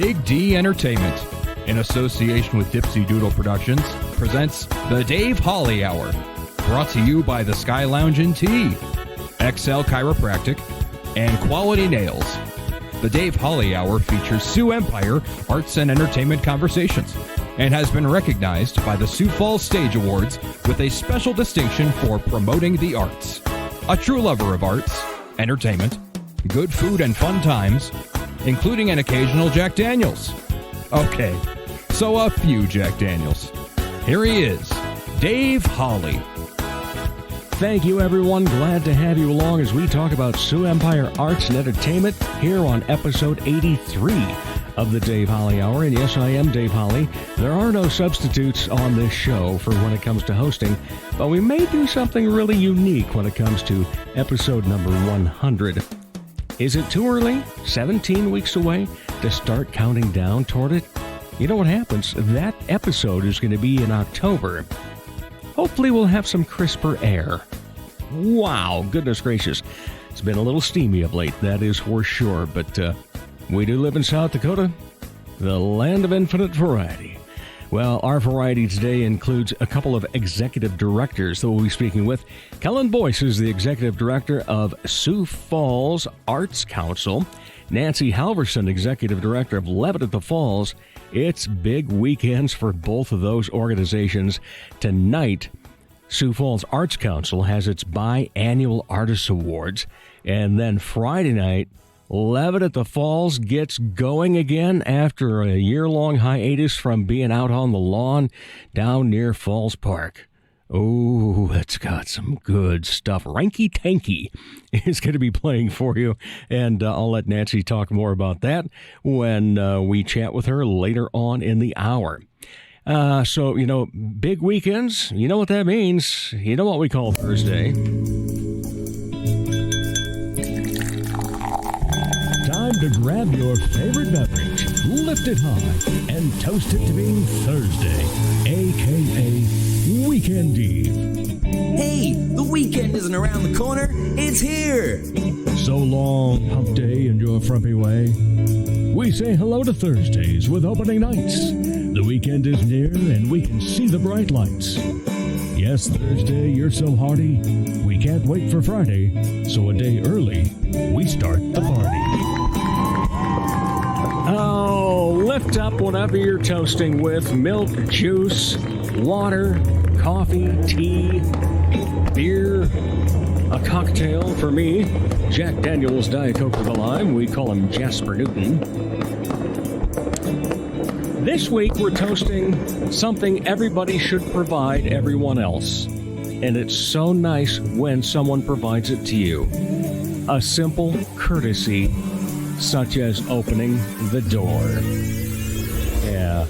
Big D Entertainment, in association with Dipsy Doodle Productions, presents The Dave Holly Hour, brought to you by the Sky Lounge in Tea, XL Chiropractic, and Quality Nails. The Dave Holly Hour features Sioux Empire Arts and Entertainment Conversations and has been recognized by the Sioux Falls Stage Awards with a special distinction for promoting the arts. A true lover of arts, entertainment, good food and fun times, including an occasional Jack Daniels. Okay, so a few Jack Daniels. Here he is, Dave Holly. Thank you, everyone. Glad to have you along as we talk about Sioux Empire Arts and Entertainment here on episode 83 of the Dave Holly Hour. And yes, I am Dave Holly. There are no substitutes on this show for when it comes to hosting, but we may do something really unique when it comes to episode number 100. Is it too early? 17 weeks away to start counting down toward it? You know what happens? That episode is going to be in October. Hopefully we'll have some crisper air. Wow, goodness gracious. It's been a little steamy of late, that is for sure. But we do live in South Dakota, the land of infinite variety. Well, our variety today includes a couple of executive directors that we'll be speaking with. Kellen Boice is the executive director of Sioux Falls Arts Council. Nancy Halverson, executive director of Levitt at the Falls. It's big weekends for both of those organizations. Tonight, Sioux Falls Arts Council has its biannual Artists Awards. And then Friday night, Levitt at the Falls gets going again after a year-long hiatus from being out on the lawn down near Falls Park. Oh, that's got some good stuff. Ranky Tanky is going to be playing for you, and I'll let Nancy talk more about that when we chat with her later on in the hour. So, you know, big weekends, you know what that means. You know what we call Thursday. Time to grab your favorite beverage, lift it high, and toast it to being Thursday, a.k.a. Weekend Eve. Hey, the weekend isn't around the corner, it's here! So long, hump day, and your frumpy way. We say hello to Thursdays with opening nights. The weekend is near, and we can see the bright lights. Yes, Thursday, you're so hearty, we can't wait for Friday, so a day early, we start the party. Oh, lift up whatever you're toasting with. Milk, juice, water, coffee, tea, beer, a cocktail for me. Jack Daniels Diet Coke with a lime. We call him Jasper Newton. This week we're toasting something everybody should provide everyone else. And it's so nice when someone provides it to you. A simple courtesy such as opening the door. Yeah.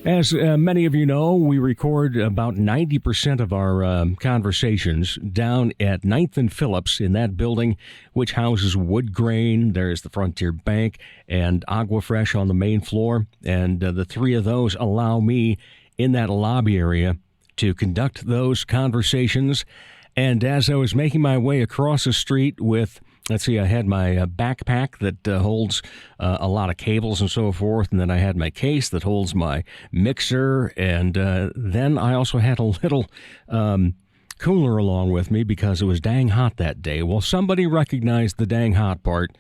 As many of you know, we record about 90% of our conversations down at 9th and Phillips in that building, which houses Wood Grain. There's the Frontier Bank and Agua Fresh on the main floor. And the three of those allow me in that lobby area to conduct those conversations. And as I was making my way across the street with, let's see, I had my backpack that holds a lot of cables and so forth, and then I had my case that holds my mixer, and then I also had a little cooler along with me because it was dang hot that day. Well, somebody recognized the dang hot part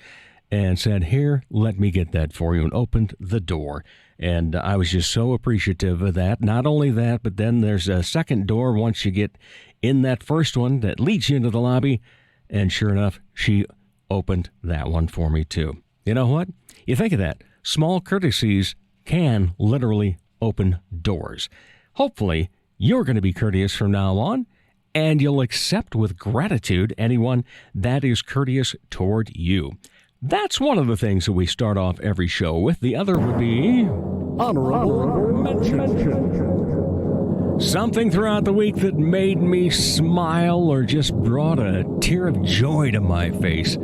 and said, "Here, let me get that for you," and opened the door. And I was just so appreciative of that. Not only that, but then there's a second door once you get in that first one that leads you into the lobby. And sure enough, she opened that one for me, too. You know what? You think of that. Small courtesies can literally open doors. Hopefully, you're going to be courteous from now on, and you'll accept with gratitude anyone that is courteous toward you. That's one of the things that we start off every show with. The other would be honorable mention. Something throughout the week that made me smile or just brought a tear of joy to my face.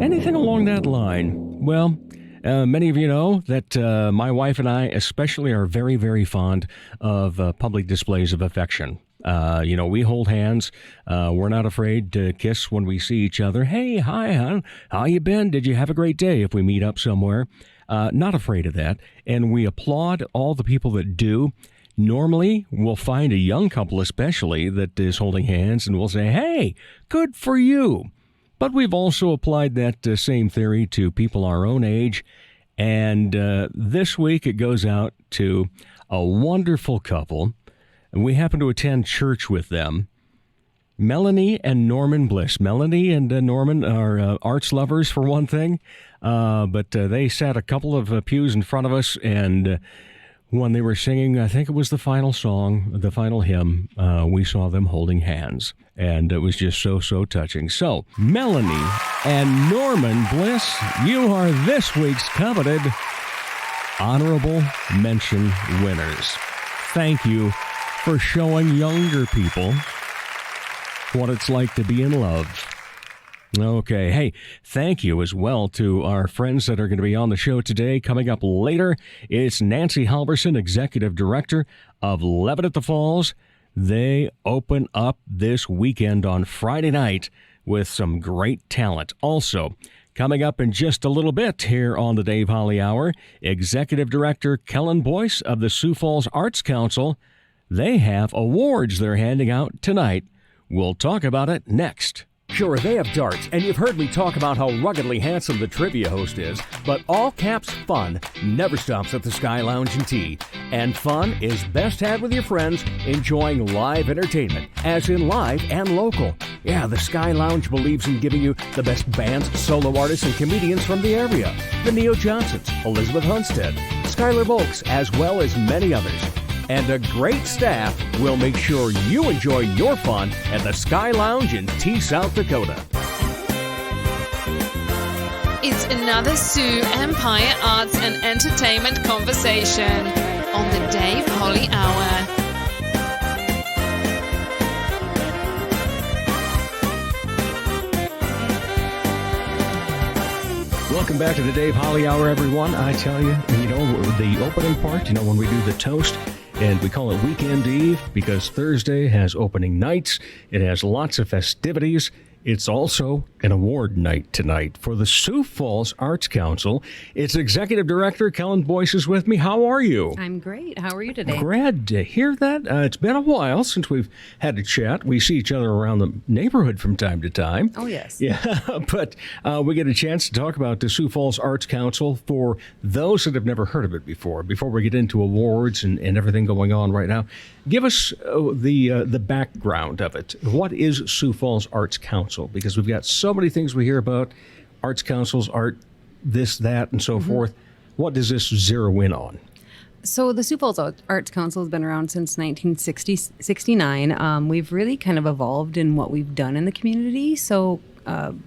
Anything along that line? Well, many of you know that my wife and I especially are very, very fond of public displays of affection. We hold hands. We're not afraid to kiss when we see each other. Hey, hi, hon. How you been? Did you have a great day if we meet up somewhere? Not afraid of that. And we applaud all the people that do. Normally, we'll find a young couple especially that is holding hands, and we'll say, hey, good for you. But we've also applied that same theory to people our own age. And this week it goes out to a wonderful couple. And we happen to attend church with them. Melanie and Norman Bliss. Melanie and Norman are arts lovers, for one thing. But they sat a couple of pews in front of us, and when they were singing, I think it was the final song, the final hymn, we saw them holding hands. And it was just so, so touching. So, Melanie and Norman Bliss, you are this week's coveted honorable mention winners. Thank you for showing younger people what it's like to be in love. Okay. Hey, thank you as well to our friends that are going to be on the show today. Coming up later, it's Nancy Halverson, Executive Director of Levitt at the Falls. They open up this weekend on Friday night with some great talent. Also, coming up in just a little bit here on the Dave Holly Hour, Executive Director Kellen Boice of the Sioux Falls Arts Council. They have awards they're handing out tonight. We'll talk about it next. Sure, they have darts, and you've heard me talk about how ruggedly handsome the trivia host is, but all caps fun never stops at the Sky Lounge and Tea. And fun is best had with your friends enjoying live entertainment, as in live and local. Yeah, the Sky Lounge believes in giving you the best bands, solo artists, and comedians from the area. The Neo Johnsons, Elizabeth Hunstead, Skylar Volks, as well as many others. And a great staff will make sure you enjoy your fun at the Sky Lounge in Tea, South Dakota. It's another Sioux Empire Arts and Entertainment conversation on the Dave Holly Hour. Welcome back to the Dave Holly Hour, everyone. I tell you, the opening part, when we do the toast, and we call it Weekend Eve because Thursday has opening nights. It has lots of festivities. It's also an award night tonight for the Sioux Falls Arts Council. Its Executive Director, Kellen Boice, is with me. How are you? I'm great. How are you today? Glad to hear that. It's been a while since we've had a chat. We see each other around the neighborhood from time to time. Oh, yes. Yeah, but we get a chance to talk about the Sioux Falls Arts Council for those that have never heard of it before we get into awards and everything going on right now. Give us the background of it. What is Sioux Falls Arts Council? Because we've got so many things we hear about, arts councils, art, this, that, and so forth. What does this zero in on? So the Sioux Falls Arts Council has been around since 1969. We've really kind of evolved in what we've done in the community. So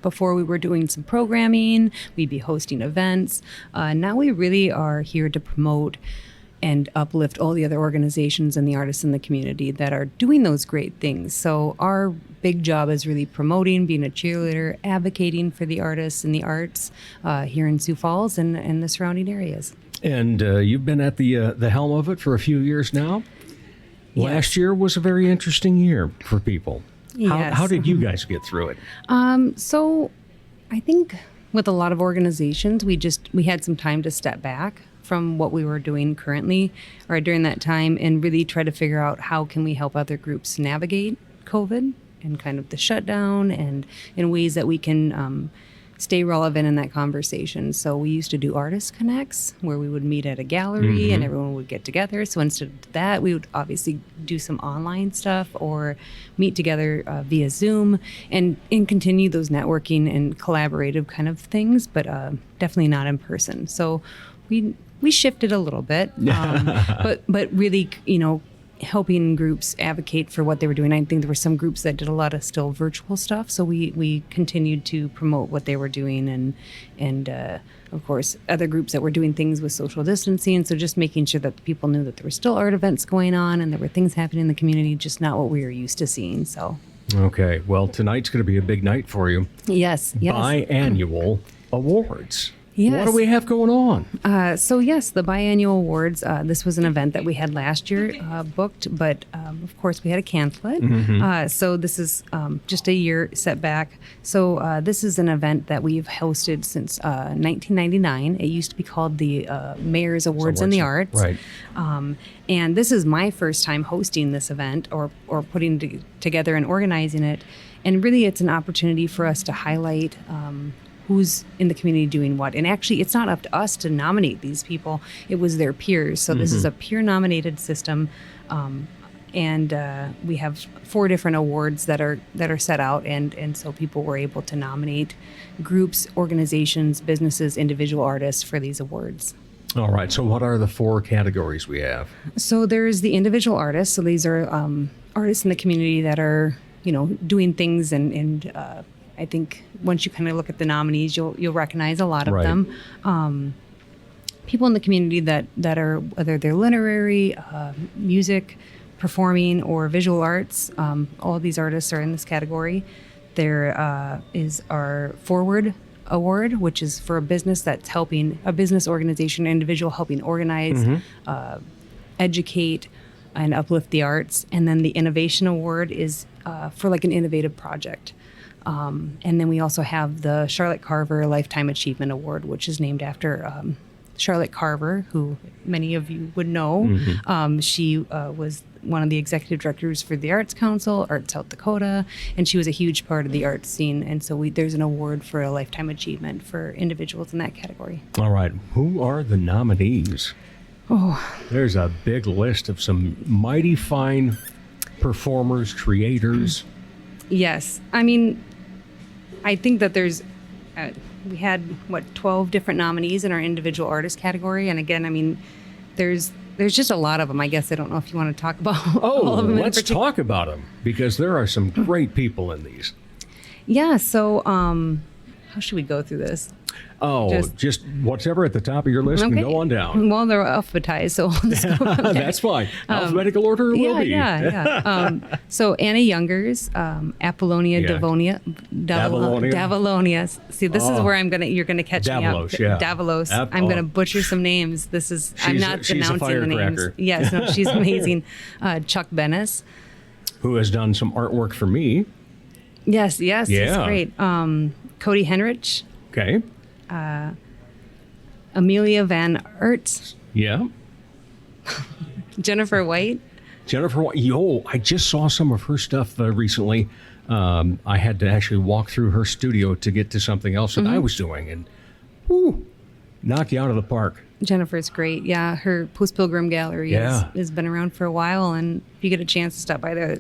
before we were doing some programming, we'd be hosting events. Now we really are here to promote and uplift all the other organizations and the artists in the community that are doing those great things. So our big job is really promoting, being a cheerleader, advocating for the artists and the arts here in Sioux Falls and the surrounding areas. And you've been at the helm of it for a few years now. Yes. Last year was a very interesting year for people. Yes. How did you guys get through it? So I think with a lot of organizations, we had some time to step back from what we were doing currently or during that time and really try to figure out how can we help other groups navigate COVID and kind of the shutdown and in ways that we can stay relevant in that conversation. So we used to do Artist Connects where we would meet at a gallery and everyone would get together. So instead of that, we would obviously do some online stuff or meet together via Zoom and continue those networking and collaborative kind of things, but definitely not in person. So we shifted a little bit, but really, helping groups advocate for what they were doing. I think there were some groups that did a lot of still virtual stuff, so we continued to promote what they were doing, and of course other groups that were doing things with social distancing. So just making sure that the people knew that there were still art events going on and there were things happening in the community, just not what we were used to seeing. So. Okay, well tonight's going to be a big night for you. Yes. Biannual awards. Yes. What do we have going on? So yes, the biannual awards. This was an event that we had last year booked, but of course we had to cancel it. So this is just a year setback. So this is an event that we've hosted since 1999. It used to be called the Mayor's Awards in the Arts. Right. And this is my first time hosting this event or putting together and organizing it. And really, it's an opportunity for us to highlight who's in the community doing what. And actually, it's not up to us to nominate these people. It was their peers. So this is a peer-nominated system. And we have 4 different awards that are set out. And so people were able to nominate groups, organizations, businesses, individual artists for these awards. All right. So what are the 4 categories we have? So there's the individual artists. So these are artists in the community that are, doing things and I think once you kind of look at the nominees, you'll recognize a lot of Right. them. People in the community that are, whether they're literary, music, performing, or visual arts, all of these artists are in this category. There is our Forward Award, which is for a business that's helping, a business organization, individual helping organize, educate, and uplift the arts. And then the Innovation Award is for like an innovative project. And then we also have the Charlotte Carver Lifetime Achievement Award, which is named after Charlotte Carver, who many of you would know. She was one of the executive directors for the Arts Council, Arts South Dakota, and she was a huge part of the arts scene. And so there's an award for a lifetime achievement for individuals in that category. All right. Who are the nominees? Oh, There's a big list of some mighty fine performers, creators. yes. I mean, I think that there's, we had, 12 different nominees in our individual artist category. And again, I mean, there's just a lot of them. I guess I don't know if you want to talk about all of them. Let's talk about them, because there are some great people in these. Yeah. So, how should we go through this? Oh, just whatever at the top of your list and go on down. Well, they're alphabetized, so we'll just go from there. That's fine. Alphabetical order it will be. Yeah. So Anna Youngers, Apollonia Yeah. Davalonia. See, this is where you're gonna catch Davalos, me yeah. up. Davalos. I'm gonna butcher some names. I'm not she's a announcing the names. firecracker. Yes, no, she's amazing. Chuck Bennis. Who has done some artwork for me. Yes, Yeah. he's great. Cody Henrich, Okay. Amelia Van Aert, Yeah. Jennifer White. Jennifer, I just saw some of her stuff recently. I had to actually walk through her studio to get to something else that I was doing, and whoo, knocked you out of the park. Jennifer's great. Yeah, her Post Pilgrim Gallery has been around for a while, and if you get a chance to stop by there,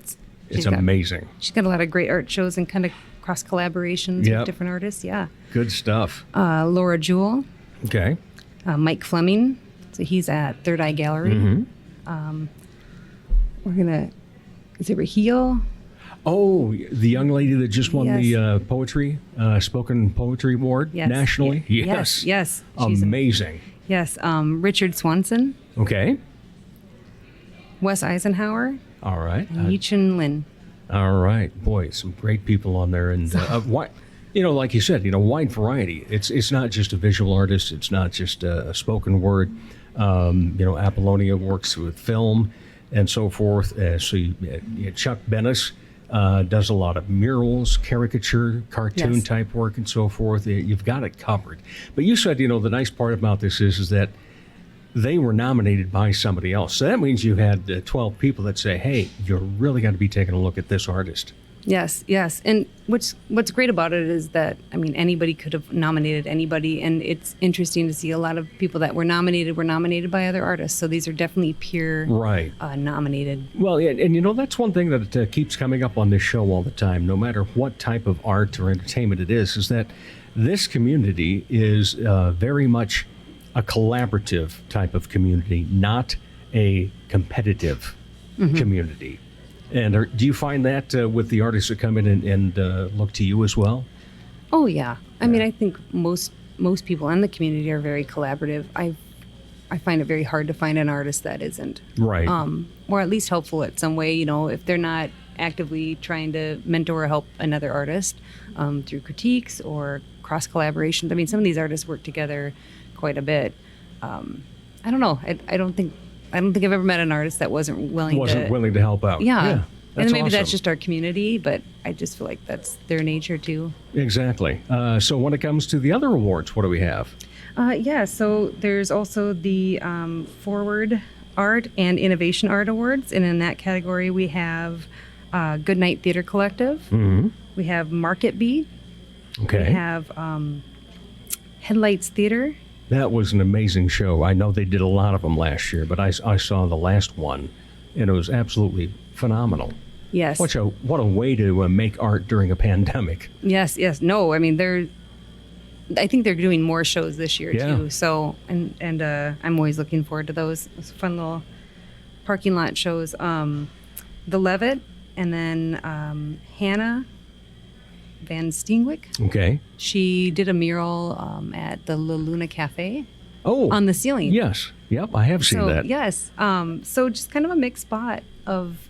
It's amazing. She's got a lot of great art shows and kind of cross collaborations with different artists. Yeah. Good stuff. Laura Jewell, Okay. Mike Fleming. So he's at Third Eye Gallery. Is it Raheel? Oh, the young lady that just won Yes. the poetry, spoken poetry award nationally. Yes. Yes. She's Amazing. yes. Richard Swanson, Okay. Wes Eisenhower, All right. and Yi-Chun Lin. All right. Boy, some great people on there. And, like you said, wide variety. It's not just a visual artist. It's not just a spoken word. Apollonia works with film and so forth. Chuck Bennis does a lot of murals, caricature, cartoon type work and so forth. You've got it covered. But you said, the nice part about this is that they were nominated by somebody else. So that means you had 12 people that say, hey, you're really got to be taking a look at this artist. Yes. And what's great about it is that, I mean, anybody could have nominated anybody, and it's interesting to see a lot of people that were nominated by other artists. So these are definitely peer nominated. Well, and that's one thing that keeps coming up on this show all the time, no matter what type of art or entertainment it is that this community is very much a collaborative type of community, not a competitive community. And do you find that with the artists that come in and look to you as well? Oh yeah. I mean, I think most people in the community are very collaborative. I find it very hard to find an artist that isn't. Right. Or at least helpful in some way. If they're not actively trying to mentor or help another artist through critiques or cross collaborations. I mean, some of these artists work together quite a bit. I don't know. I don't think I've ever met an artist that wasn't willing to help out. Yeah. That's and maybe awesome. that's just our community, but I just feel like that's their nature too. Exactly. So when it comes to the other awards, what do we have? So there's also the Forward Art and Innovation Art Awards, and in that category we have Goodnight Theater Collective. Mm-hmm. We have Market Beat. Okay. We have Headlights Theater. That was an amazing show. I know they did a lot of them last year, but I saw the last one, and it was absolutely phenomenal. Yes. What a way to make art during a pandemic. Yes. No, I mean I think they're doing more shows this year too. So and I'm always looking forward to those fun little parking lot shows. The Levitt, and then Hannah Van Steenwyck. Okay. She did a mural at the La Luna Cafe. Oh, on the ceiling. Yes. Yep. I have seen that. Yes. So just kind of a mixed spot of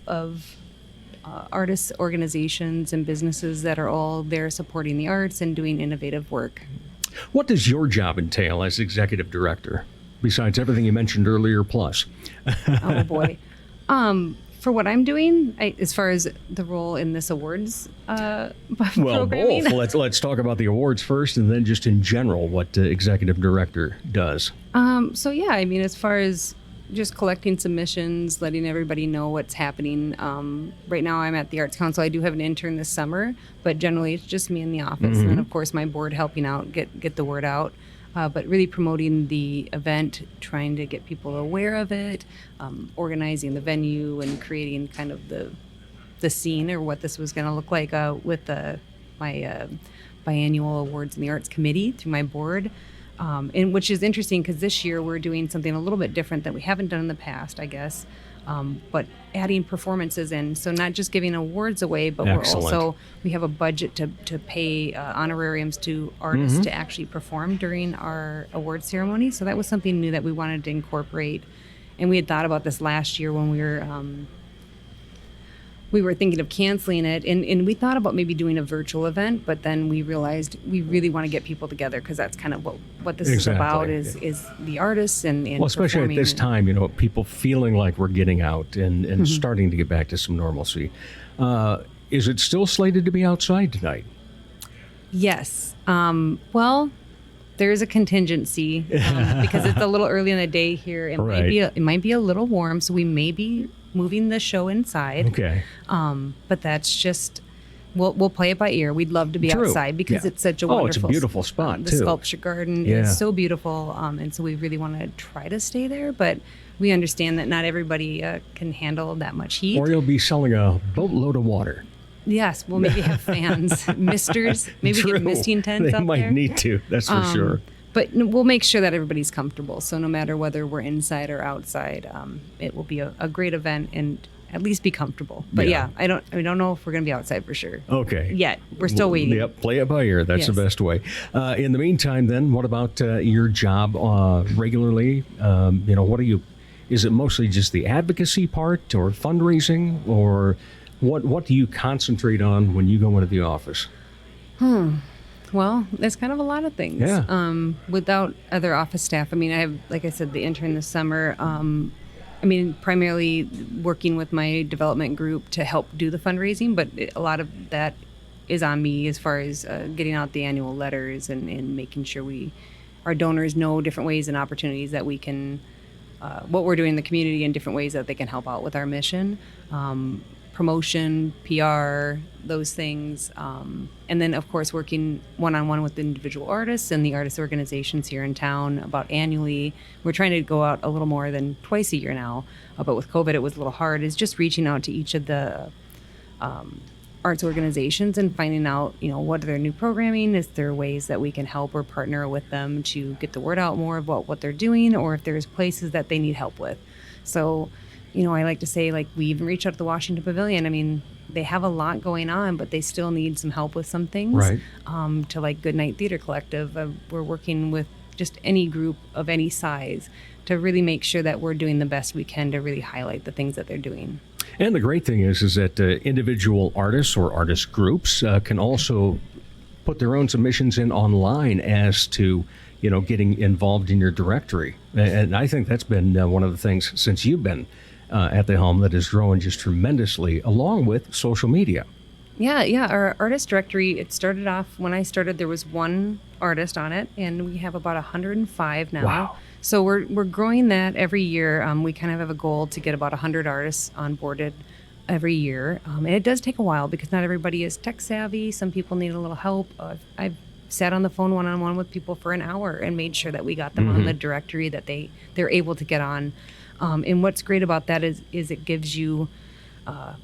artists, organizations, and businesses that are all there supporting the arts and doing innovative work. What does your job entail as executive director, besides everything you mentioned earlier, plus? Oh boy. For what I'm doing, as far as the role in this awards Well, programming. both. Let's talk about the awards first, and then just in general what executive director does. I mean, as far as just collecting submissions, letting everybody know what's happening. Right now I'm at the Arts Council. I do have an intern this summer, but generally it's just me in the office. And then of course my board helping out, get the word out. But really promoting the event, trying to get people aware of it, organizing the venue and creating kind of the scene or what this was going to look like with my biannual awards in the Arts Committee through my board. And which is interesting because this year we're doing something a little bit different that we haven't done in the past, I guess, but adding performances in. So not just giving awards away, but we have a budget to pay honorariums to artists to actually perform during our award ceremony. So that was something new that we wanted to incorporate. And we had thought about this last year when we were thinking of canceling it, and we thought about maybe doing a virtual event, but then we realized we really want to get people together because that's kind of what this is about is the artists and well, especially at this time, people feeling like we're getting out and starting to get back to some normalcy. Is it still slated to be outside tonight? Yes. Well, there is a contingency because it's a little early in the day here. It might be a little warm, so we may be moving the show inside. Okay. But that's just, we'll play it by ear. We'd love to be outside because it's such a wonderful. Oh, it's a beautiful spot too. The sculpture garden is so beautiful, and so we really want to try to stay there. But we understand that not everybody can handle that much heat. Or you'll be selling a boatload of water. Yes, we'll maybe have fans, misters, maybe get misting tents they up might there. Need to. That's for sure. But we'll make sure that everybody's comfortable. So no matter whether we're inside or outside, it will be a great event and at least be comfortable. But I don't know if we're going to be outside for sure. Okay. Yet we're still waiting. Yep. Play it by ear. That's the best way. In the meantime, then, what about your job regularly? What are you? Is it mostly just the advocacy part or fundraising, or what do you concentrate on when you go into the office? Well, there's kind of a lot of things. Yeah. Without other office staff, I mean, I have, like I said, the intern this summer. Primarily working with my development group to help do the fundraising, but a lot of that is on me as far as getting out the annual letters and making sure our donors know different ways and opportunities that we can, what we're doing in the community in different ways that they can help out with our mission. Promotion, PR, those things. And then, of course, working one-on-one with individual artists and the artist organizations here in town about annually. We're trying to go out a little more than twice a year now, but with COVID, it was a little hard, is just reaching out to each of the arts organizations and finding out, what are their new programming? Is there ways that we can help or partner with them to get the word out more about what they're doing, or if there's places that they need help with. So, I like to say, we even reached out to the Washington Pavilion. I mean, they have a lot going on, but they still need some help with some things. Right. To Goodnight Theater Collective, we're working with just any group of any size to really make sure that we're doing the best we can to really highlight the things that they're doing. And the great thing is that individual artists or artist groups can also put their own submissions in online as to, getting involved in your directory. And I think that's been one of the things since you've been at the helm that is growing just tremendously, along with social media. Yeah. Our artist directory, it started off, when I started, there was one artist on it, and we have about 105 now. Wow. So we're growing that every year. We kind of have a goal to get about 100 artists onboarded every year. And it does take a while because not everybody is tech savvy. Some people need a little help. I've sat on the phone one-on-one with people for an hour and made sure that we got them on the directory, that they're able to get on. And what's great about that is it gives you a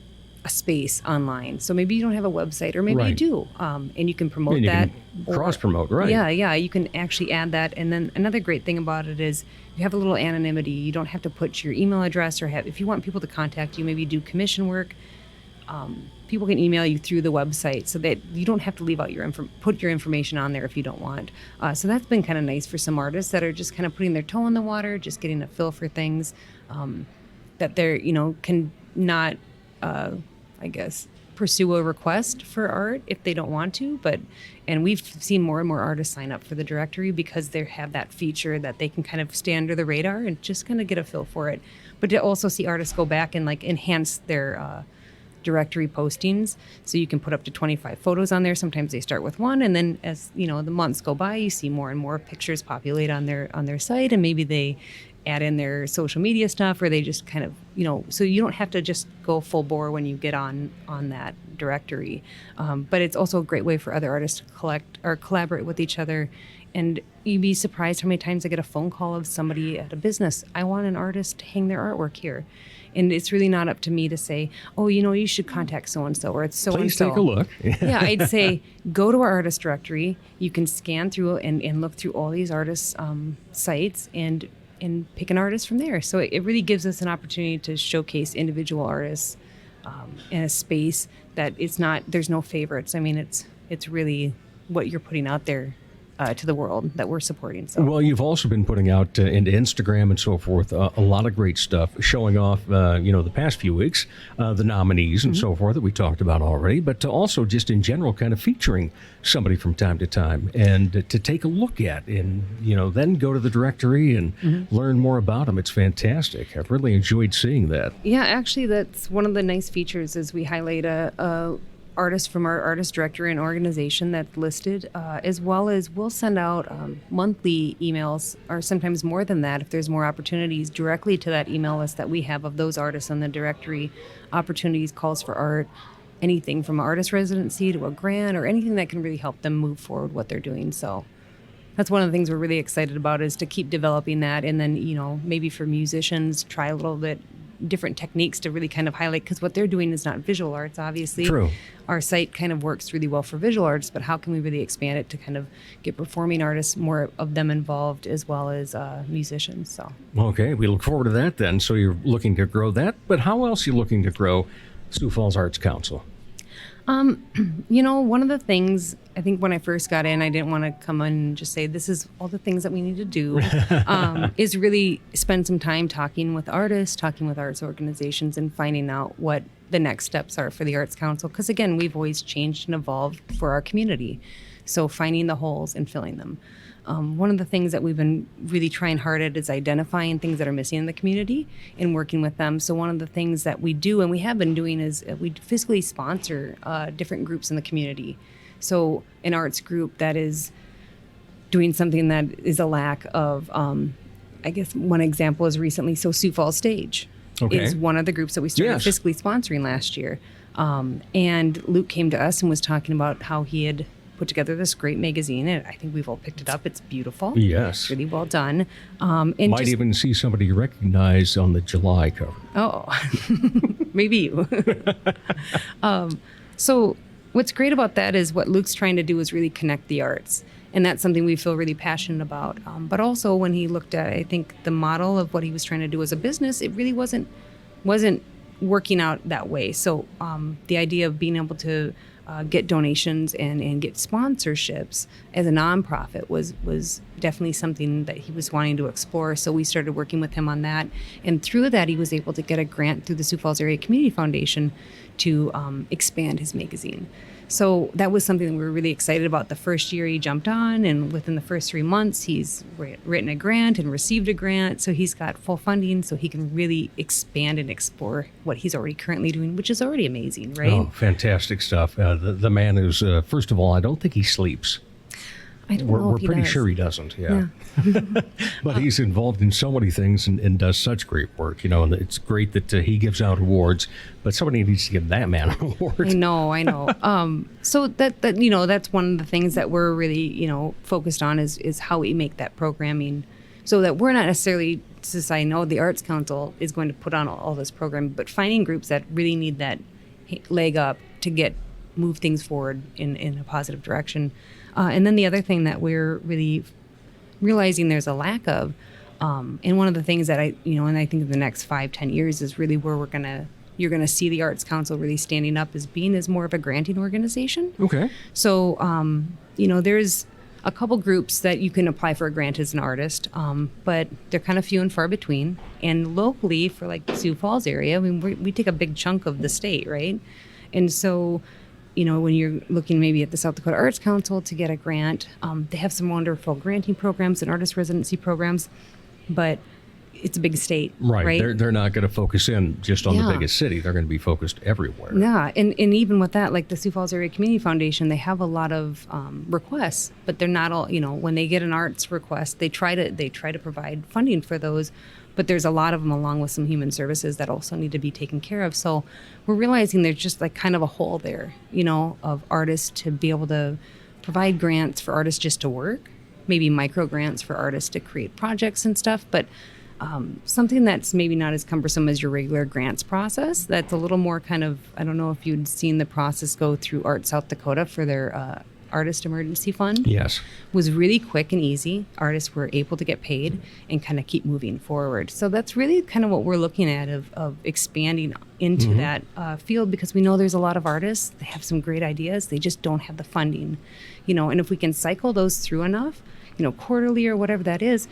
space online. So maybe you don't have a website, or maybe you do, and you can promote that. Cross-promote, right? Yeah, you can actually add that. And then another great thing about it is you have a little anonymity. You don't have to put your email address, or if you want people to contact you, maybe do commission work. People can email you through the website, so that you don't have to leave out put your information on there if you don't want. So that's been kind of nice for some artists that are just kind of putting their toe in the water, just getting a feel for things, that they're, can not, pursue a request for art if they don't want to. And we've seen more and more artists sign up for the directory because they have that feature that they can kind of stay under the radar and just kind of get a feel for it. But to also see artists go back and enhance their directory postings, so you can put up to 25 photos on there. Sometimes they start with one, and then as the months go by, you see more and more pictures populate on their site, and maybe they add in their social media stuff, or they just kind of so you don't have to just go full bore when you get on that directory. But it's also a great way for other artists to collect or collaborate with each other. And you'd be surprised how many times I get a phone call of somebody at a business, I want an artist to hang their artwork here. And it's really not up to me to say, oh, you should contact so-and-so, or it's so-and-so. Please take a look. Yeah, I'd say go to our artist directory. You can scan through and look through all these artists' sites and pick an artist from there. So it really gives us an opportunity to showcase individual artists in a space that there's no favorites. I mean, it's really what you're putting out there to the world that we're supporting. So. Well, you've also been putting out into Instagram and so forth a lot of great stuff, showing off, the past few weeks, the nominees and so forth that we talked about already, but to also just in general kind of featuring somebody from time to time and to take a look at and, then go to the directory and learn more about them. It's fantastic. I've really enjoyed seeing that. Yeah, actually, that's one of the nice features is we highlight a artist from our artist directory and organization that's listed, as well as we'll send out monthly emails, or sometimes more than that if there's more opportunities, directly to that email list that we have of those artists on the directory. Opportunities, calls for art, anything from artist residency to a grant, or anything that can really help them move forward what they're doing. So that's one of the things we're really excited about, is to keep developing that. And then, maybe for musicians, try a little bit different techniques to really kind of highlight, because what they're doing is not visual arts, obviously. True. Our site kind of works really well for visual arts, but how can we really expand it to kind of get performing artists, more of them involved, as well as musicians. So. Okay, we look forward to that then. So you're looking to grow that, but how else are you looking to grow Sioux Falls Arts Council? One of the things, I think when I first got in, I didn't want to come in and just say, this is all the things that we need to do, is really spend some time talking with artists, talking with arts organizations, and finding out what the next steps are for the Arts Council. Because again, we've always changed and evolved for our community. So finding the holes and filling them. One of the things that we've been really trying hard at is identifying things that are missing in the community and working with them. So one of the things that we do, and we have been doing, is we fiscally sponsor different groups in the community. So an arts group that is doing something that is a lack of, I guess one example is recently, Sioux Falls Stage is one of the groups that we started fiscally sponsoring last year. And Luke came to us and was talking about how he had put together this great magazine, and I think we've all picked it up. It's beautiful. Yes. It's really well done. And might even see somebody you recognize on the July cover. Oh, maybe you. So what's great about that is what Luke's trying to do is really connect the arts. And that's something we feel really passionate about. But also when he looked at, I think, the model of what he was trying to do as a business, it really wasn't working out that way. So the idea of being able to get donations and get sponsorships as a nonprofit was definitely something that he was wanting to explore. So we started working with him on that. And through that, he was able to get a grant through the Sioux Falls Area Community Foundation to expand his magazine. So that was something that we were really excited about. The first year he jumped on, and within the first 3 months, he's written a grant and received a grant. So he's got full funding so he can really expand and explore what he's already currently doing, which is already amazing, right? Oh, fantastic stuff. The man is, first of all, I don't think he sleeps. I don't know We're if he pretty does. sure he doesn't, yeah. But he's involved in so many things and does such great work, and it's great that he gives out awards, but somebody needs to give that man an award. I know. So that's one of the things that we're really, focused on is how we make that programming so that we're not necessarily to say, no, the Arts Council is going to put on all this programming, but finding groups that really need that leg up to move things forward in a positive direction. And then the other thing that we're really realizing there's a lack of, and one of the things that I think in the next 5-10 years is really where you're gonna see the Arts Council really standing up as being as more of a granting organization. Okay. So, there's a couple groups that you can apply for a grant as an artist, but they're kind of few and far between. And locally, for like the Sioux Falls area, I mean, we take a big chunk of the state, right? And so, when you're looking maybe at the South Dakota Arts Council to get a grant, they have some wonderful granting programs and artist residency programs, but it's a big state, right? They're not going to focus in just on the Yeah. biggest city. They're going to be focused everywhere. Yeah, and even with that, like the Sioux Falls Area Community Foundation, they have a lot of requests, but they're not all. When they get an arts request, they try to provide funding for those, but there's a lot of them along with some human services that also need to be taken care of. So we're realizing there's just like kind of a hole there, of artists to be able to provide grants for artists just to work, maybe micro grants for artists to create projects and stuff, but something that's maybe not as cumbersome as your regular grants process. That's a little more kind of, I don't know if you'd seen the process go through Art South Dakota for their Artist Emergency Fund. Yes. Was really quick and easy. Artists were able to get paid and kind of keep moving forward. So that's really kind of what we're looking at of expanding into that field, because we know there's a lot of artists. They have some great ideas. They just don't have the funding, and if we can cycle those through enough, quarterly or whatever that is,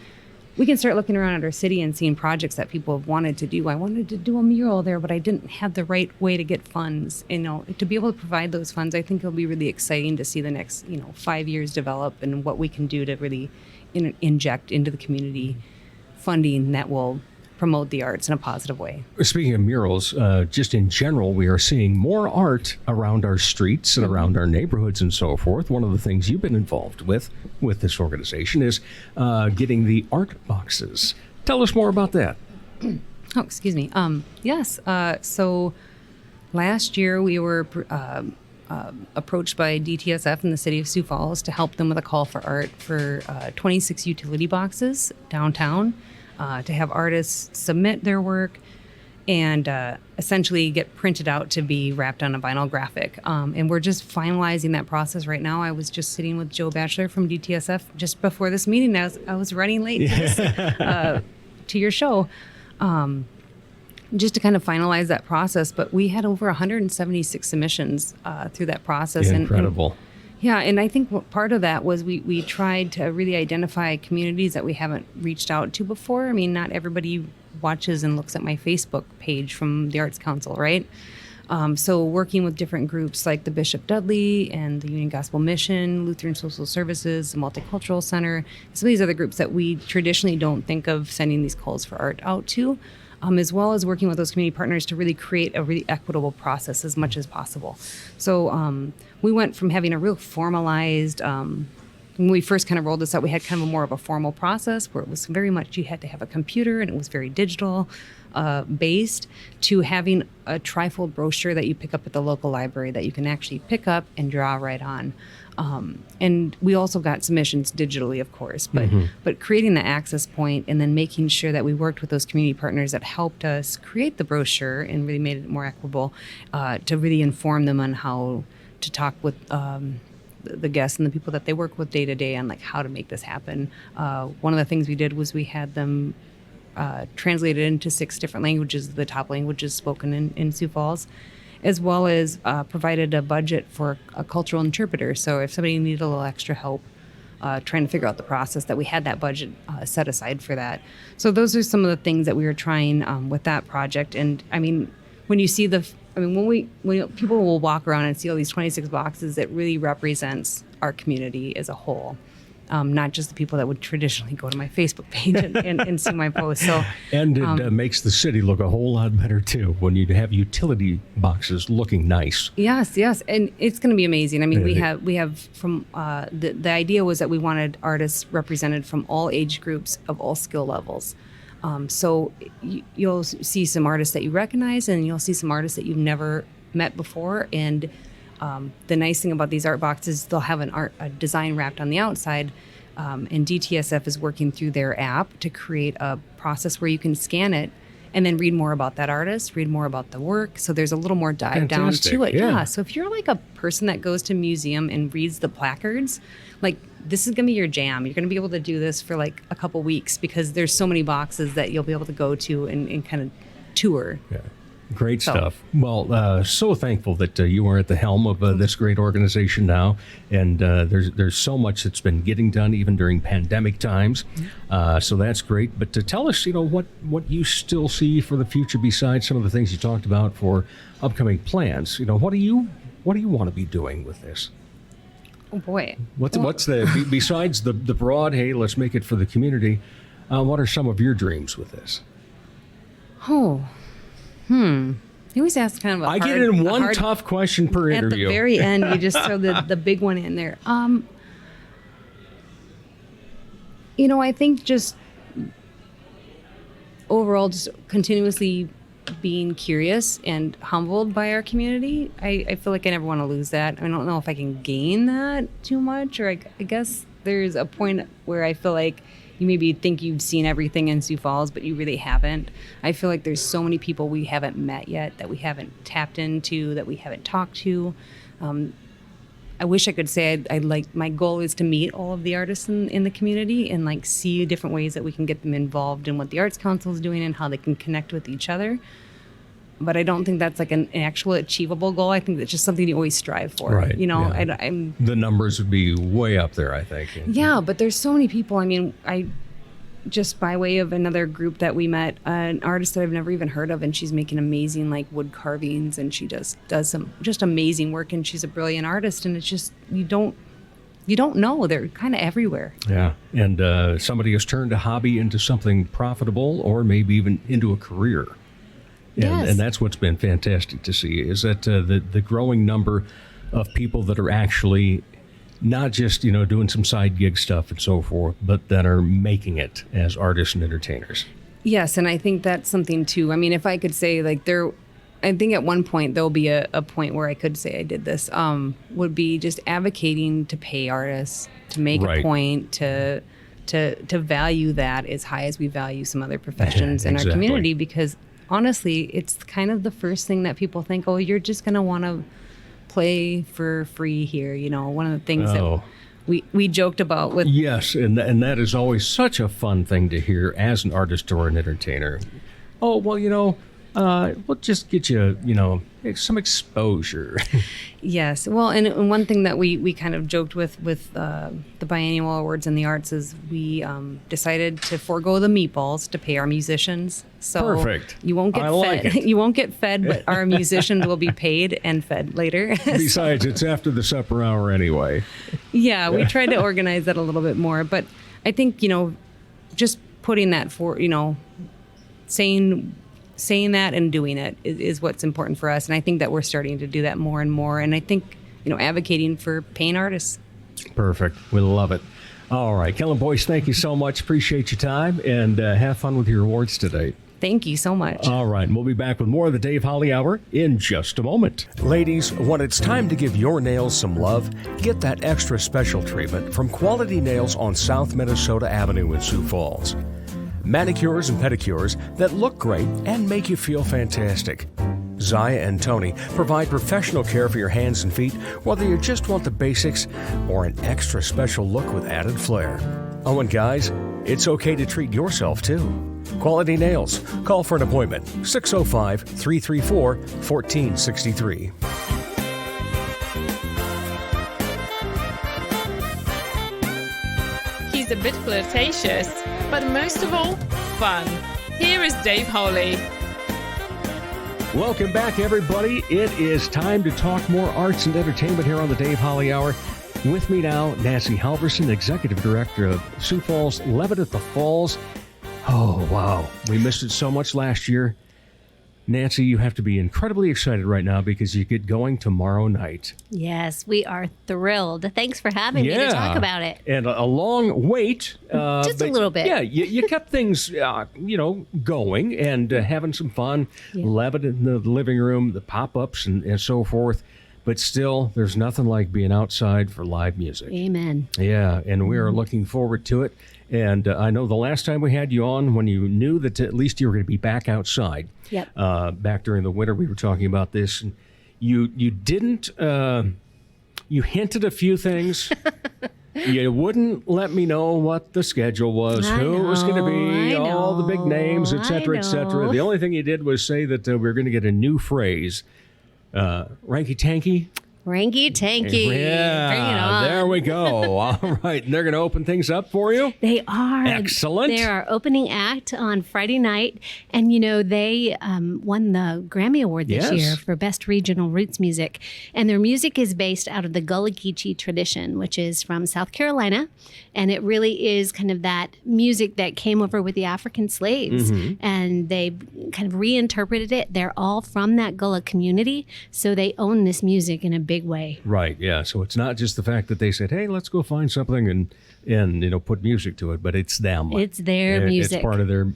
we can start looking around at our city and seeing projects that people have wanted to do. I wanted to do a mural there, but I didn't have the right way to get funds. To be able to provide those funds, I think it'll be really exciting to see the next, 5 years develop and what we can do to really inject into the community funding that will promote the arts in a positive way. Speaking of murals, just in general, we are seeing more art around our streets and around our neighborhoods and so forth. One of the things you've been involved with this organization is getting the art boxes. Tell us more about that. Oh, excuse me. Yes. So last year we were approached by DTSF in the city of Sioux Falls to help them with a call for art for 26 utility boxes downtown. To have artists submit their work and essentially get printed out to be wrapped on a vinyl graphic. And we're just finalizing that process right now. I was just sitting with Joe Batchelor from DTSF just before this meeting. I was running late to your show just to kind of finalize that process. But we had over 176 submissions through that process. Incredible. Yeah, and I think part of that was we tried to really identify communities that we haven't reached out to before. I mean, not everybody watches and looks at my Facebook page from the Arts Council, right? So working with different groups like the Bishop Dudley and the Union Gospel Mission, Lutheran Social Services, the Multicultural Center, some of these other groups that we traditionally don't think of sending these calls for art out to, as well as working with those community partners to really create a really equitable process as much as possible. So we went from having a real formalized, when we first kind of rolled this out, we had kind of more of a formal process where it was very much you had to have a computer and it was very digital based, to having a trifold brochure that you pick up at the local library that you can actually pick up and draw right on. And we also got submissions digitally, of course, but creating the access point and then making sure that we worked with those community partners that helped us create the brochure and really made it more equitable, to really inform them on how to talk with the guests and the people that they work with day to day on like how to make this happen. One of the things we did was we had them translated into 6 different languages, the top languages spoken in Sioux Falls. as well as provided a budget for a cultural interpreter. So if somebody needed a little extra help trying to figure out the process, that we had that budget set aside for that. So those are some of the things that we were trying with that project. And I mean, when you see when people will walk around and see all these 26 boxes, it really represents our community as a whole. Not just the people that would traditionally go to my Facebook page and see my posts. So, and it makes the city look a whole lot better too when you have utility boxes looking nice. Yes, and it's going to be amazing. I mean, we have from the idea was that we wanted artists represented from all age groups of all skill levels. So you'll see some artists that you recognize, and you'll see some artists that you've never met before. And the nice thing about these art boxes, they'll have a design wrapped on the outside, and DTSF is working through their app to create a process where you can scan it and then read more about that artist, read more about the work. So there's a little more dive down to it. Yeah. So if you're like a person that goes to a museum and reads the placards, like this is going to be your jam. You're going to be able to do this for like a couple weeks because there's so many boxes that you'll be able to go to and kind of tour. Yeah. Great stuff. Well, so thankful that you are at the helm of this great organization now, and there's so much that's been getting done even during pandemic times. So that's great. But to tell us, what you still see for the future besides some of the things you talked about for upcoming plans. What do you want to be doing with this? Oh boy. What's the besides the broad? Hey, let's make it for the community. What are some of your dreams with this? You always ask kind of I get in one tough question per interview. At the very end, you just throw the big one in there. I think just overall, just continuously being curious and humbled by our community. I feel like I never want to lose that. I don't know if I can gain that too much, or I guess there's a point where I feel like you maybe think you've seen everything in Sioux Falls, but you really haven't. I feel like there's so many people we haven't met yet, that we haven't tapped into, that we haven't talked to. I wish I could say my goal is to meet all of the artists in the community and like see different ways that we can get them involved in what the Arts Council is doing and how they can connect with each other. But I don't think that's like an actual achievable goal. I think that's just something you always strive for. Right. I'm the numbers would be way up there, I think. Yeah, but there's so many people. I mean, I just by way of another group that we met, an artist that I've never even heard of, and she's making amazing like wood carvings, and she just does some just amazing work, and she's a brilliant artist, and it's just you don't know, they're kind of everywhere. Yeah, and somebody has turned a hobby into something profitable, or maybe even into a career. And that's what's been fantastic to see, is that the growing number of people that are actually not just, doing some side gig stuff and so forth, but that are making it as artists and entertainers. Yes, and I think that's something too. I mean, if I could say I think at one point there'll be a point where I could say I did this, would be just advocating to pay artists, to make a point, to value that as high as we value some other professions in our community, because honestly, it's kind of the first thing that people think, oh, you're just going to want to play for free here. One of the things that we joked about with... Yes, and that is always such a fun thing to hear as an artist or an entertainer. Oh, well, we'll just get you, some exposure. Yes. Well, and one thing that we kind of joked with the biennial awards in the arts is we decided to forego the meatballs to pay our musicians. So perfect. You won't get fed. Like it. You won't get fed, but our musicians will be paid and fed later. Besides, it's after the supper hour anyway. Yeah, we tried to organize that a little bit more, but I think just putting that for saying that and doing it is what's important for us. And I think that we're starting to do that more and more. And I think, advocating for paying artists. Perfect. We love it. All right. Kellen Boice, thank you so much. Appreciate your time, and have fun with your awards today. Thank you so much. All right. We'll be back with more of the Dave Holly Hour in just a moment. Ladies, when it's time to give your nails some love, get that extra special treatment from Quality Nails on South Minnesota Avenue in Sioux Falls. Manicures and pedicures that look great and make you feel fantastic. Zaya and Tony provide professional care for your hands and feet, whether you just want the basics or an extra special look with added flair. Oh, and guys, it's okay to treat yourself too. Quality Nails. Call for an appointment. 605-334-1463. He's a bit flirtatious, but most of all, fun. Here is Dave Holly. Welcome back, everybody. It is time to talk more arts and entertainment here on the Dave Holly Hour. With me now, Nancy Halverson, Executive Director of Sioux Falls Levitt at the Falls. Oh, wow. We missed it so much last year. Nancy, you have to be incredibly excited right now because you get going tomorrow night. Yes, we are thrilled. Thanks for having me to talk about it. And a long wait. Just a little bit. Yeah, you kept things, going and having some fun. Yeah. Levitt in the living room, the pop-ups and so forth. But still, there's nothing like being outside for live music. Amen. Yeah, and we are looking forward to it. And I know the last time we had you on, when you knew that at least you were going to be back outside. Yep. Back during the winter, we were talking about this. And you didn't, you hinted a few things. You wouldn't let me know what the schedule was, who it was going to be, all the big names, et cetera, et cetera. The only thing you did was say that we were going to get a new phrase. Ranky-tanky? Ranky-tanky. Yeah, bring it on. There we go. All right, and they're going to open things up for you? They are. Excellent. They're our opening act on Friday night. And, they won the Grammy Award this year for Best Regional Roots Music. And their music is based out of the Gullah Geechee tradition, which is from South Carolina. And it really is kind of that music that came over with the African slaves. Mm-hmm. And they kind of reinterpreted it. They're all from that Gullah community. So they own this music in a big way. Right, yeah. So it's not just the fact that they said, hey, let's go find something and put music to it, but it's them. It's their music. It's part of their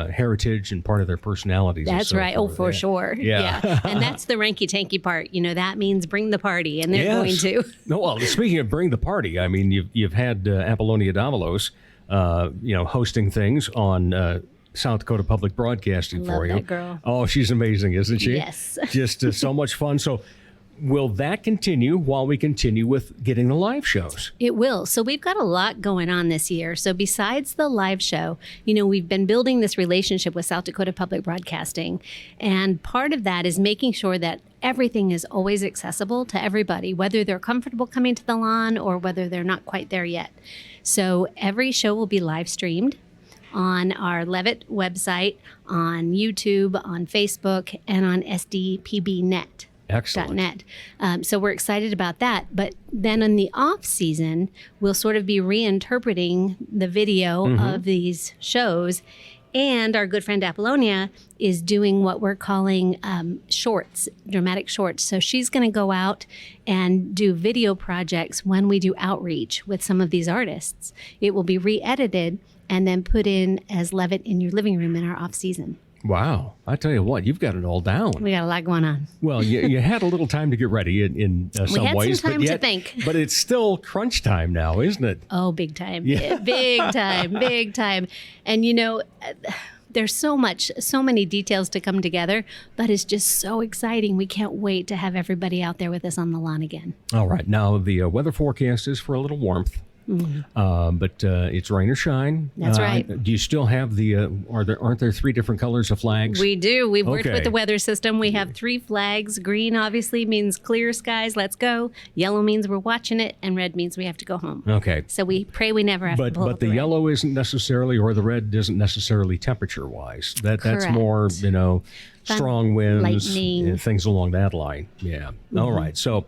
heritage and part of their personalities. That's right. Oh, for sure. Yeah. And that's the ranky-tanky part. That means bring the party, and they're going to. No, well, speaking of bring the party, I mean, you've had Apollonia Davalos, hosting things on South Dakota Public Broadcasting for you. Love that girl. Oh, she's amazing, isn't she? Yes. Just so much fun. So will that continue while we continue with getting the live shows? It will. So we've got a lot going on this year. So besides the live show, we've been building this relationship with South Dakota Public Broadcasting. And part of that is making sure that everything is always accessible to everybody, whether they're comfortable coming to the lawn or whether they're not quite there yet. So every show will be live streamed on our Levitt website, on YouTube, on Facebook, and on SDPBnet. Excellent. .net. So we're excited about that. But then in the off season, we'll sort of be reinterpreting the video of these shows. And our good friend Apollonia is doing what we're calling shorts, dramatic shorts. So she's going to go out and do video projects when we do outreach with some of these artists. It will be re-edited and then put in as Levitt in your living room in our off season. Wow. I tell you what, you've got it all down. We got a lot going on. Well, you had a little time to get ready in some ways. We had some time to think. But it's still crunch time now, isn't it? Oh, big time. Yeah. Big time, big time. And, there's so many details to come together, but it's just so exciting. We can't wait to have everybody out there with us on the lawn again. All right. Now, the weather forecast is for a little warmth. But it's rain or shine. That's right. Do you still have aren't there three different colors of flags? We do. We've worked with the weather system. We have 3 flags. Green obviously means clear skies, let's go. Yellow means we're watching it, and red means we have to go home. Okay. So we pray we never have to pull But the yellow isn't necessarily, or the red isn't necessarily temperature-wise. That's more, strong winds, lightning, things along that line. Yeah. All right. So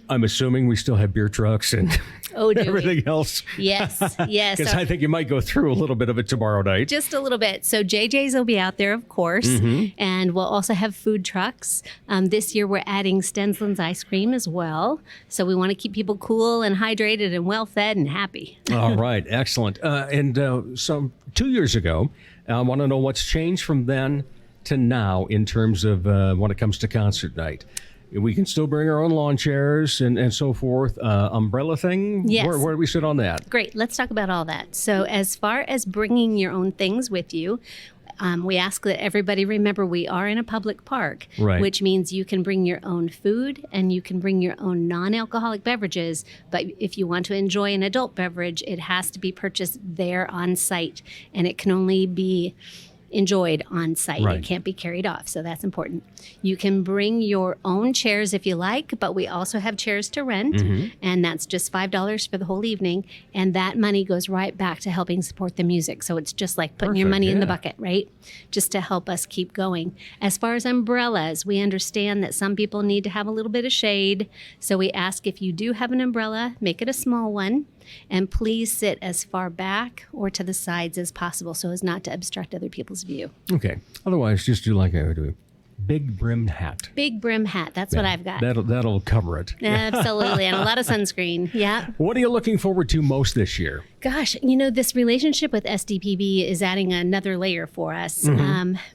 I'm assuming we still have beer trucks and everything else. Yes. Because I think you might go through a little bit of it tomorrow night. Just a little bit. So JJ's will be out there, of course, and we'll also have food trucks. This year we're adding Stensland's ice cream as well. So we want to keep people cool and hydrated and well-fed and happy. All right. Excellent. So 2 years ago, I want to know what's changed from then to now in terms of when it comes to concert night. We can still bring our own lawn chairs and so forth. Umbrella thing? Yes. Where do we sit on that? Great. Let's talk about all that. So as far as bringing your own things with you, We ask that everybody remember we are in a public park, Right. which means you can bring your own food and you can bring your own non-alcoholic beverages. But if you want to enjoy an adult beverage, it has to be purchased there on site, and it can only be enjoyed on site. Right. It can't be carried off, so that's important. You can bring your own chairs if you like, but we also have chairs to rent, and that's just $5 for the whole evening, and that money goes right back to helping support the music. So it's just like putting your Perfect, money in the yeah. bucket, right? Just to help us keep going. As far as umbrellas, we understand that some people need to have a little bit of shade, so we ask if you do have an umbrella, make it a small one, and please sit as far back or to the sides as possible so as not to obstruct other people's view. Okay. Otherwise, just do like I would do. Big brimmed hat. Big brim hat. That's what I've got. That'll cover it. Absolutely. And a lot of sunscreen. Yeah. What are you looking forward to most this year? Gosh, this relationship with SDPB is adding another layer for us.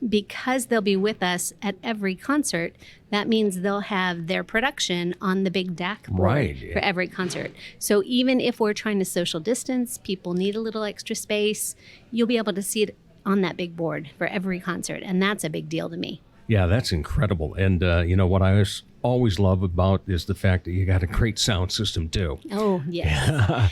Because they'll be with us at every concert, that means they'll have their production on the big DAC board Right. for every concert. So even if we're trying to social distance, people need a little extra space, you'll be able to see it on that big board for every concert. And that's a big deal to me. Yeah, that's incredible. And what I always love about is the fact that you got a great sound system too. Oh, yes. I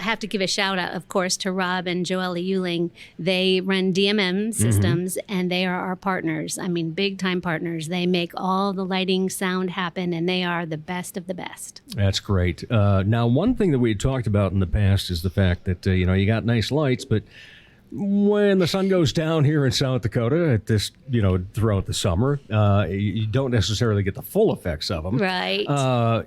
have to give a shout out, of course, to Rob and Joelle Euling. They run DMM systems, and they are our partners. I mean, big time partners. They make all the lighting sound happen, and they are the best of the best. That's great. Now, one thing that we had talked about in the past is the fact that, you got nice lights, but when the sun goes down here in South Dakota at this, throughout the summer, you don't necessarily get the full effects of them. Right.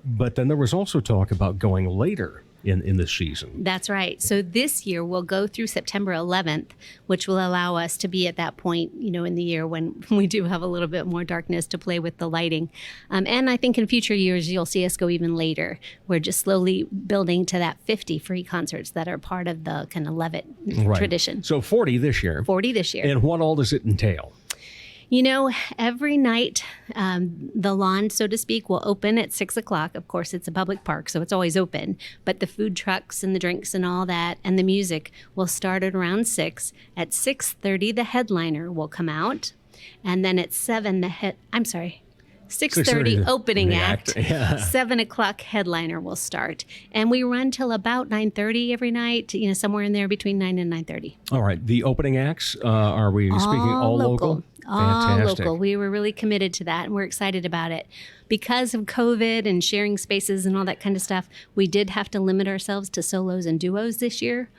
But then there was also talk about going later in the season. That's right. So this year we'll go through September 11th, which will allow us to be at that point, in the year when we do have a little bit more darkness to play with the lighting. And I think in future years, you'll see us go even later. We're just slowly building to that 50 free concerts that are part of the kind of Levitt tradition. So 40 this year. 40 this year. And what all does it entail? Every night, the lawn, so to speak, will open at 6 o'clock. Of course, it's a public park, so it's always open. But the food trucks and the drinks and all that and the music will start at around 6. At 6:30, the headliner will come out. And then at 7, 6:30 opening act. Yeah. 7 o'clock headliner will start. And we run till about 9:30 every night, somewhere in there between 9 and 9:30. All right. The opening acts, are we speaking all local? All Fantastic. local. We were really committed to that, and we're excited about it. Because of COVID and sharing spaces and all that kind of stuff, we did have to limit ourselves to solos and duos this year.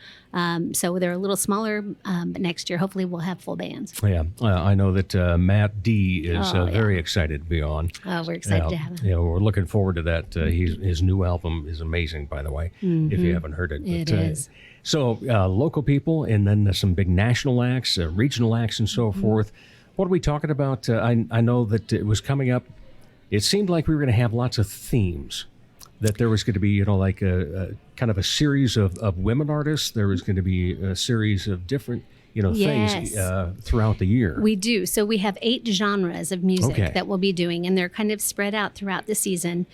So they're a little smaller, but next year, hopefully, we'll have full bands. Yeah. I know that Matt D is very excited to be on. Oh, we're excited to have him. We're looking forward to that. His new album is amazing, by the way, if you haven't heard it. It is. So local people, and then some big national acts, regional acts, and so forth. What are we talking about? I know that it was coming up. It seemed like we were going to have lots of themes. That there was going to be, like a kind of a series of women artists. There was going to be a series of different, things throughout the year. We do. So we have 8 genres of music that we'll be doing, and they're kind of spread out throughout the season.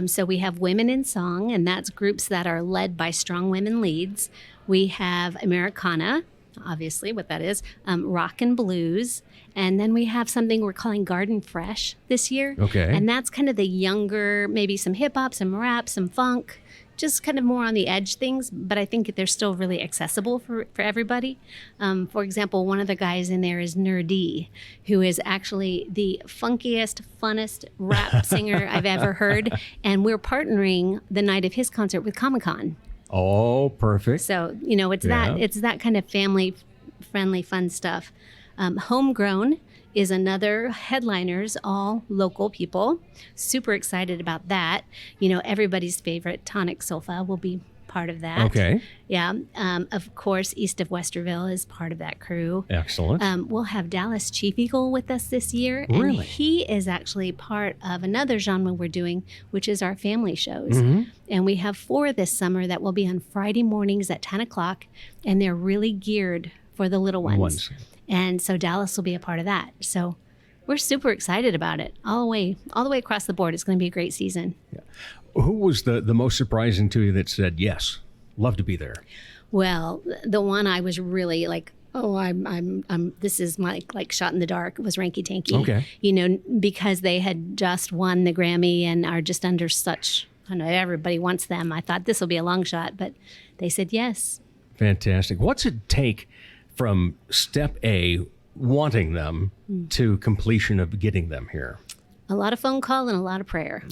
So we have Women in Song, and that's groups that are led by strong women leads. We have Americana, obviously what that is, rock and blues. And then we have something we're calling Garden Fresh this year. Okay. And that's kind of the younger, maybe some hip hop, some rap, some funk, just kind of more on the edge things. But I think they're still really accessible for everybody. For example, one of the guys in there is Nerdy, who is actually the funkiest, funnest rap singer I've ever heard. And we're partnering the night of his concert with Comic-Con. Oh, perfect. So, it's that kind of family-friendly, fun stuff. Homegrown is another headliners, all local people. Super excited about that. Everybody's favorite Tonic Sulfa will be part of that. Okay. Yeah. Of course, East of Westerville is part of that crew. Excellent. We'll have Dallas Chief Eagle with us this year. Really? And he is actually part of another genre we're doing, which is our family shows. And we have 4 this summer that will be on Friday mornings at 10 o'clock. And they're really geared for the little ones. And so Dallas will be a part of that. So we're super excited about it all the way across the board. It's going to be a great season. Yeah. Who was the most surprising to you that said, yes, love to be there? Well, the one I was really Oh, this is my like shot in the dark. It was Ranky Tanky. Okay. You know, because they had just won the Grammy and are just under such, I know everybody wants them. I thought this will be a long shot, but they said yes. Fantastic. What's it take from step A, wanting them, to completion of getting them here? A lot of phone call and a lot of prayer.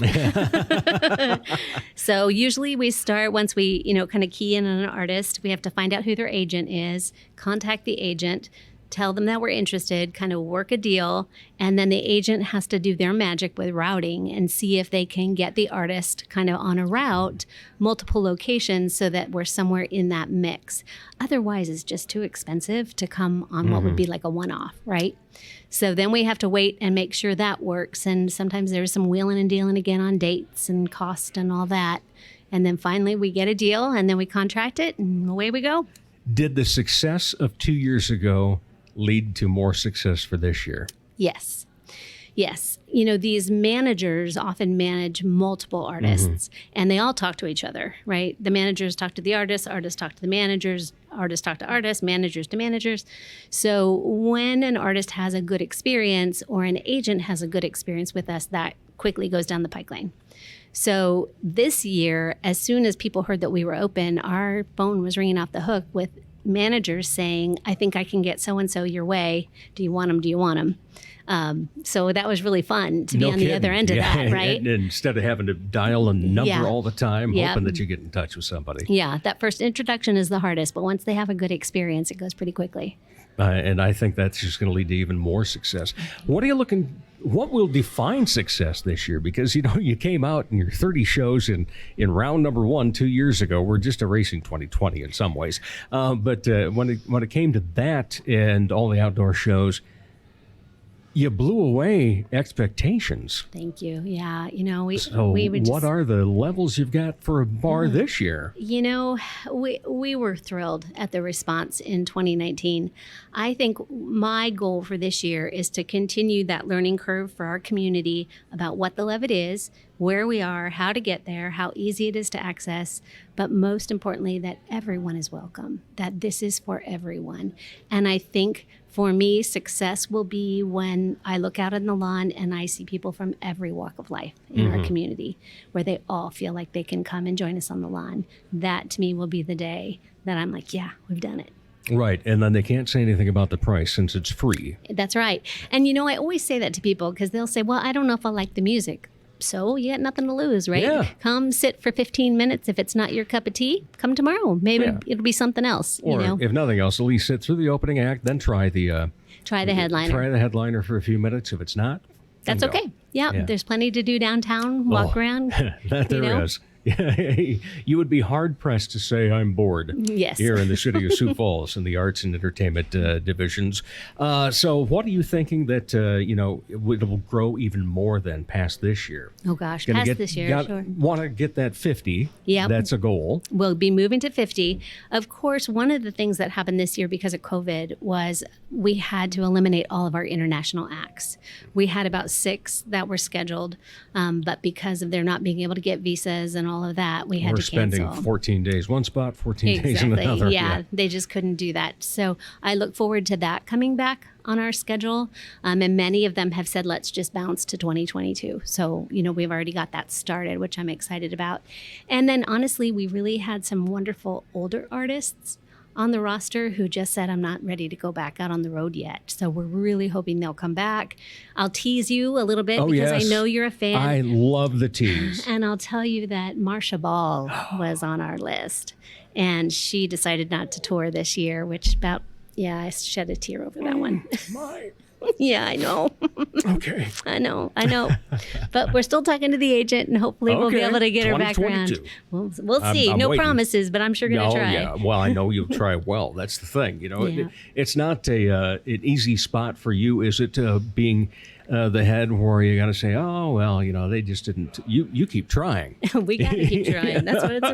So usually we start once we, kind of key in on an artist, we have to find out who their agent is, contact the agent, tell them that we're interested, kind of work a deal, and then the agent has to do their magic with routing and see if they can get the artist kind of on a route, multiple locations, so that we're somewhere in that mix. Otherwise, it's just too expensive to come on what would be like a one-off, right? So then we have to wait and make sure that works. And sometimes there's some wheeling and dealing again on dates and cost and all that. And then finally we get a deal and then we contract it and away we go. Did the success of 2 years ago lead to more success for this year? Yes. Yes. These managers often manage multiple artists and they all talk to each other, right? The managers talk to the artists talk to the managers, artists talk to artists, managers to managers. So when an artist has a good experience or an agent has a good experience with us, that quickly goes down the pipeline. So this year, as soon as people heard that we were open, our phone was ringing off the hook with managers saying, I think I can get so-and-so your way. Do you want them? Do you want them? So that was really fun to be on the other end of that, right? And instead of having to dial a number all the time, hoping that you get in touch with somebody. Yeah, that first introduction is the hardest, but once they have a good experience, it goes pretty quickly. And I think that's just going to lead to even more success. What will define success this year? Because, you came out in your 30 shows in round number 1 2 years ago. We're just erasing 2020 in some ways. But when it came to that and all the outdoor shows, you blew away expectations. Thank you. Yeah. What are the levels you've got for a bar this year? We were thrilled at the response in 2019. I think my goal for this year is to continue that learning curve for our community about what the Levitt is, where we are, how to get there, how easy it is to access, but most importantly, that everyone is welcome, that this is for everyone. And I think for me, success will be when I look out on the lawn and I see people from every walk of life in our community, where they all feel like they can come and join us on the lawn. That to me will be the day that I'm like, yeah, we've done it. Right. And then they can't say anything about the price since it's free. That's right. And I always say that to people because they'll say, well, I don't know if I like the music. So you got nothing to lose, right? Yeah. Come sit for 15 minutes. If it's not your cup of tea, come tomorrow. Maybe it'll be something else. Or if nothing else, at least sit through the opening act, then try the headliner. Try the headliner for a few minutes. If it's not, that's okay. Yeah, there's plenty to do downtown. Walk around. That there is. You would be hard pressed to say I'm bored. Yes. Here in the city of Sioux Falls in the arts and entertainment divisions. So what are you thinking that it will grow even more than past this year? Oh gosh, past this year, sure. Want to get that 50? Yeah, that's a goal. We'll be moving to 50. Of course, one of the things that happened this year because of COVID was we had to eliminate all of our international acts. We had about 6 that were scheduled, but because of their not being able to get visas and all of that, we had to cancel. We're spending 14 days one spot, 14 days in another. Yeah, they just couldn't do that. So I look forward to that coming back on our schedule. And many of them have said, let's just bounce to 2022. So, we've already got that started, which I'm excited about. And then honestly, we really had some wonderful older artists on the roster who just said, I'm not ready to go back out on the road yet. So we're really hoping they'll come back. I'll tease you a little bit because I know you're a fan. I love the tease. And I'll tell you that Marsha Ball was on our list. And she decided not to tour this year, which I shed a tear over that one. Yeah, I know. Okay. I know. But we're still talking to the agent, and hopefully we'll be able to get her back around. We'll see. I'm no waiting. Promises, but I'm sure going to try. Yeah. Well, I know you'll try well. That's the thing. It's not an easy spot for you, is it? Being the head where you got to say, oh, well, they just didn't. You keep trying. We got to keep trying. That's what it's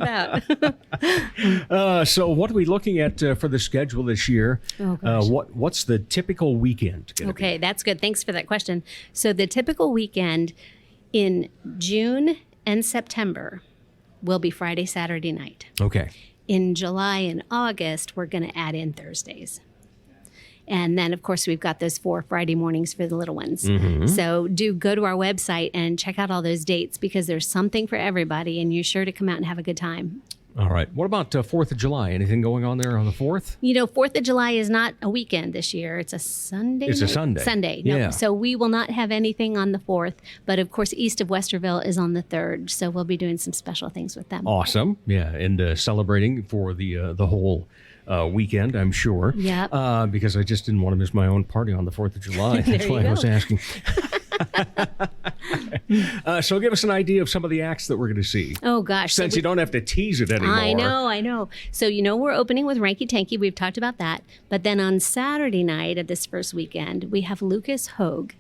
about. So what are we looking at for the schedule this year? Oh, gosh. What's the typical weekend gonna be? Okay, that's good. Thanks for that question. So the typical weekend in June and September will be Friday, Saturday night. Okay. In July and August, we're going to add in Thursdays. And then, of course, we've got those 4 Friday mornings for the little ones. Mm-hmm. So do go to our website and check out all those dates because there's something for everybody, and you're sure to come out and have a good time. All right. What about 4th of July? Anything going on there on the 4th? 4th of July is not a weekend this year. It's a Sunday. It's a night? Sunday. Sunday. No. Yeah. So we will not have anything on the 4th. But, of course, east of Westerville is on the 3rd. So we'll be doing some special things with them. Awesome. Yeah. And celebrating for the whole weekend, I'm sure. Yep. Because I just didn't want to miss my own party on the 4th of July. That's There why you I was go. asking. So give us an idea of some of the acts that we're going to see. Oh, gosh. Since you don't have to tease it anymore. I know. So, we're opening with Ranky Tanky. We've talked about that. But then on Saturday night of this first weekend, we have Lucas Hogue.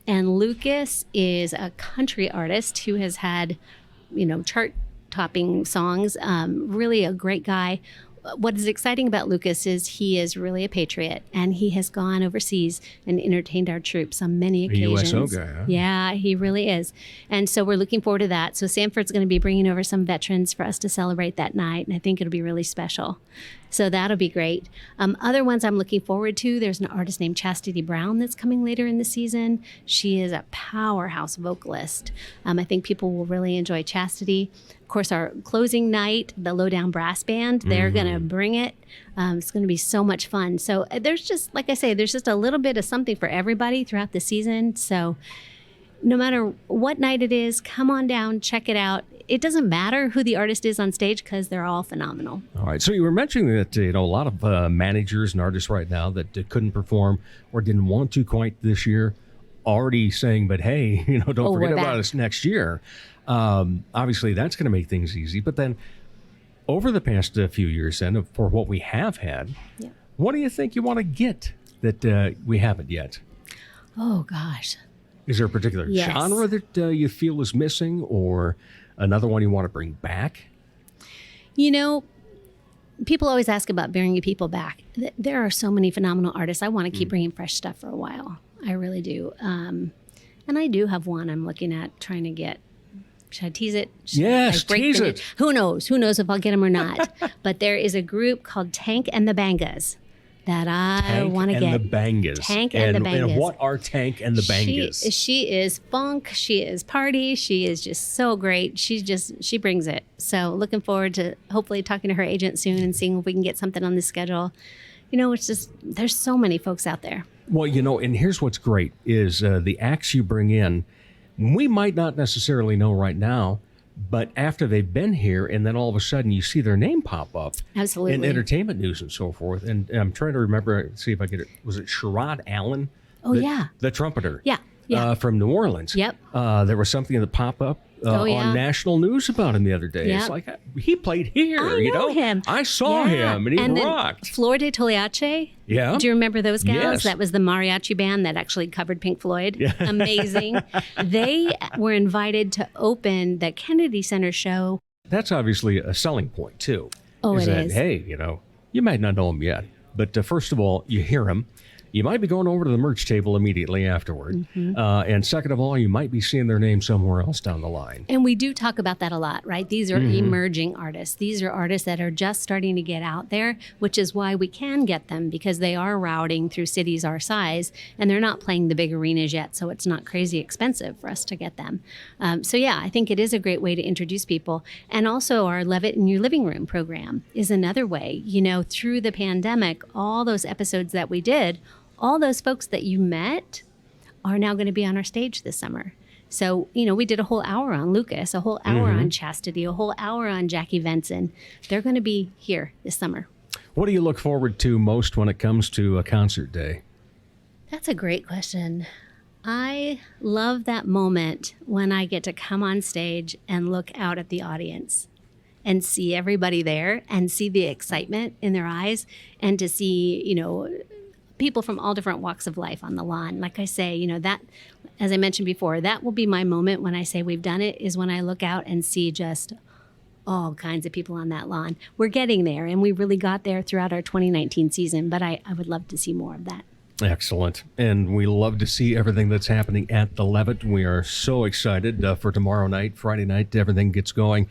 And Lucas is a country artist who has had, chart-topping songs. Really a great guy. What is exciting about Lucas is he is really a patriot, and he has gone overseas and entertained our troops on many occasions. USO guy, huh? Yeah, he really is. And so we're looking forward to that. So Sanford's going to be bringing over some veterans for us to celebrate that night, and I think it'll be really special. So that'll be great. Other ones I'm looking forward to, there's an artist named Chastity Brown that's coming later in the season. She is a powerhouse vocalist. I think people will really enjoy Chastity. Of course, our closing night, the Lowdown Brass Band, they're going to bring it. It's going to be so much fun. So there's just, like I say, there's just a little bit of something for everybody throughout the season. So no matter what night it is, come on down, check it out. It doesn't matter who the artist is on stage because they're all phenomenal. All right. So you were mentioning that, a lot of managers and artists right now that couldn't perform or didn't want to quite this year already saying, but hey, don't forget about us next year. Obviously, that's going to make things easy. But then over the past few years, then, for what we have had, what do you think you want to get that we haven't yet? Oh, gosh. Is there a particular genre that you feel is missing or another one you want to bring back? People always ask about bringing people back. There are so many phenomenal artists. I want to keep bringing fresh stuff for a while. I really do. And I do have one I'm looking at trying to get. Should I tease it? Yes, tease it. Who knows? Who knows if I'll get them or not? But there is a group called Tank and the Bangas that I want to get. Tank and the Bangas. Tank and the Bangas. And what are Tank and the Bangas? She is funk. She is party. She is just so great. She brings it. So looking forward to hopefully talking to her agent soon and seeing if we can get something on the schedule. It's just, there's so many folks out there. Well, and here's what's great is the acts you bring in, we might not necessarily know right now, but after they've been here and then all of a sudden you see their name pop up Absolutely. in entertainment news and so forth. And I'm trying to remember, see if I get it. Was it Sherrod Allen? Oh, yeah. The trumpeter. Yeah. From New Orleans. Yep. There was something that popped up on national news about him the other day. Yep. It's like, he played here. I know him. I saw him and he rocked. Flor de Toliache. Yeah. Do you remember those guys? Yes. That was the mariachi band that actually covered Pink Floyd. Yeah. Amazing. They were invited to open the Kennedy Center show. That's obviously a selling point, too. Oh, it is. Hey, you might not know him yet, but first of all, you hear him. You might be going over to the merch table immediately afterward. Mm-hmm. And second of all, you might be seeing their name somewhere else down the line. And we do talk about that a lot, right? These are emerging artists. These are artists that are just starting to get out there, which is why we can get them because they are routing through cities our size and they're not playing the big arenas yet. So it's not crazy expensive for us to get them. I think it is a great way to introduce people. And also our Levitt in Your Living Room program is another way. Through the pandemic, all those episodes that we did, all those folks that you met are now going to be on our stage this summer. So, we did a whole hour on Lucas, a whole hour on Chastity, a whole hour on Jackie Venson. They're going to be here this summer. What do you look forward to most when it comes to a concert day? That's a great question. I love that moment when I get to come on stage and look out at the audience and see everybody there and see the excitement in their eyes and to see, people from all different walks of life on the lawn. Like I say, that, as I mentioned before, that will be my moment when I say we've done it, is when I look out and see just all kinds of people on that lawn. We're getting there, and we really got there throughout our 2019 season, but I would love to see more of that. Excellent. And we love to see everything that's happening at the Levitt. We are so excited for tomorrow night, Friday night, everything gets going.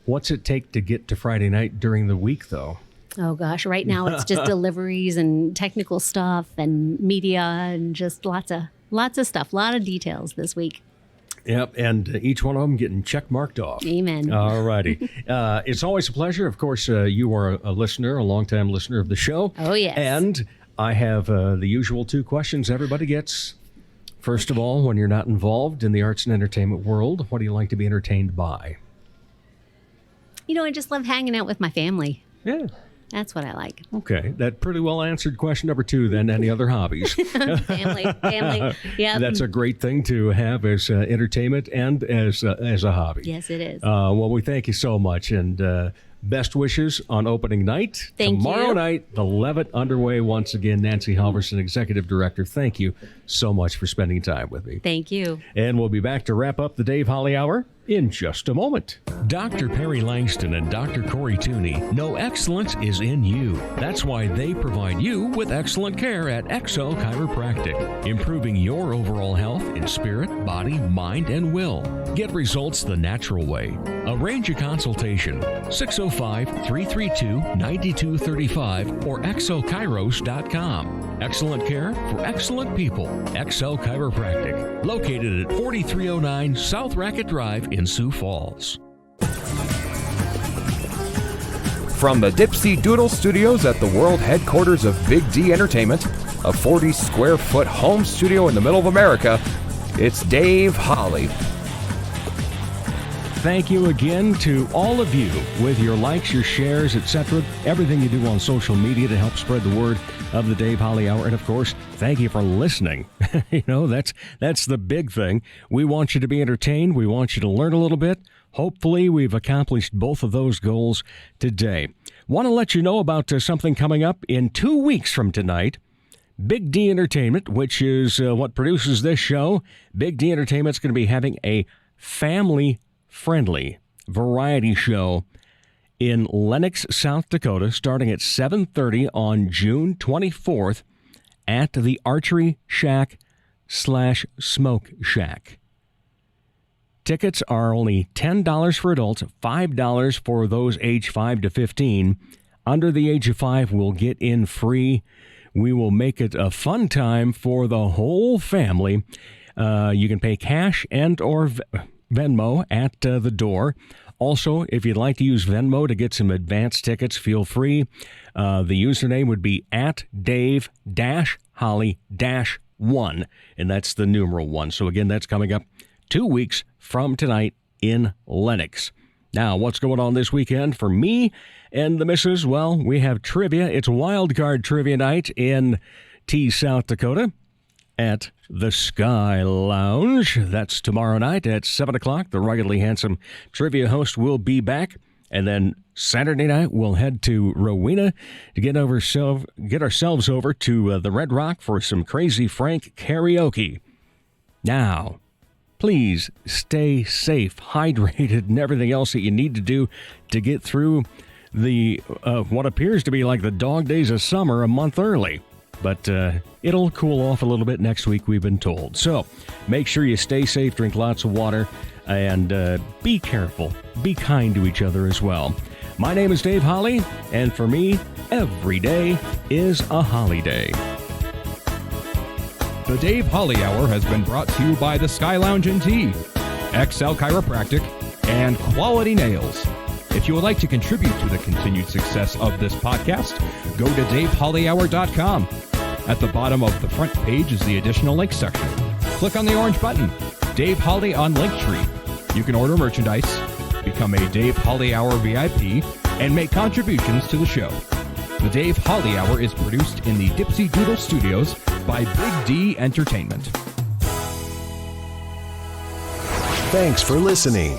What's it take to get to Friday night during the week, though? Oh gosh, right now it's just deliveries and technical stuff and media and just lots of stuff, a lot of details this week. Yep, and each one of them getting check marked off. Amen. All righty. It's always a pleasure. Of course, you are a listener, a longtime listener of the show. Oh, yes. And I have the usual 2 questions everybody gets. First of all, when you're not involved in the arts and entertainment world, what do you like to be entertained by? I just love hanging out with my family. Yeah. That's what I like. Okay, that pretty well answered question number 2 then. Any other hobbies? Family. Yeah. That's a great thing to have as entertainment and as a hobby. Yes, it is. Well, we thank you so much, and best wishes on opening night. Thank you. Tomorrow night, the Levitt underway once again. Nancy Halverson, Executive Director, thank you so much for spending time with me. Thank you. And we'll be back to wrap up the Dave Holly Hour in just a moment. Dr. Perry Langston and Dr. Corey Tooney know excellence is in you. That's why they provide you with excellent care at XL Chiropractic, improving your overall health in spirit, body, mind, and will. Get results the natural way. Arrange a consultation, 605-332-9235 or xlchiros.com. Excellent care for excellent people. XL Chiropractic, located at 4309 South Racket Drive in Sioux Falls. From the Dipsy Doodle Studios at the world headquarters of Big D Entertainment, a 40-square-foot home studio in the middle of America, it's Dave Holly. Thank you again to all of you with your likes, your shares, etc. Everything you do on social media to help spread the word of the Dave Holly Hour. And of course, thank you for listening. That's the big thing. We want you to be entertained. We want you to learn a little bit. Hopefully, we've accomplished both of those goals today. Want to let you know about something coming up in 2 weeks from tonight. Big D Entertainment, which is what produces this show. Big D Entertainment's going to be having a family-friendly variety show in Lenox, South Dakota, starting at 7:30 on June 24th at the Archery Shack/Smoke Shack. Tickets are only $10 for adults, $5 for those age 5 to 15. Under the age of 5 will get in free. We will make it a fun time for the whole family. You can pay cash and or Venmo at the door. Also, if you'd like to use Venmo to get some advance tickets, feel free. The username would be at Dave-Holly-1, and that's the numeral 1. So again, that's coming up 2 weeks from tonight in Lenox. Now, what's going on this weekend for me and the missus? Well, we have trivia. It's Wild Card Trivia Night in South Dakota at the Sky Lounge. That's tomorrow night at 7 o'clock. The ruggedly handsome trivia host will be back. And then Saturday night, we'll head to Rowena to get ourselves over to the Red Rock for some Crazy Frank karaoke. Now, please stay safe, hydrated, and everything else that you need to do to get through the what appears to be like the dog days of summer a month early. But it'll cool off a little bit next week, we've been told. So make sure you stay safe, drink lots of water, and be careful. Be kind to each other as well. My name is Dave Holly, and for me, every day is a holiday. The Dave Holly Hour has been brought to you by the Sky Lounge & Tea, XL Chiropractic, and Quality Nails. If you would like to contribute to the continued success of this podcast, go to DaveHollyHour.com. At the bottom of the front page is the additional link section. Click on the orange button, Dave Holly on Linktree. You can order merchandise, become a Dave Holly Hour VIP, and make contributions to the show. The Dave Holly Hour is produced in the Dipsy Doodle Studios by Big D Entertainment. Thanks for listening.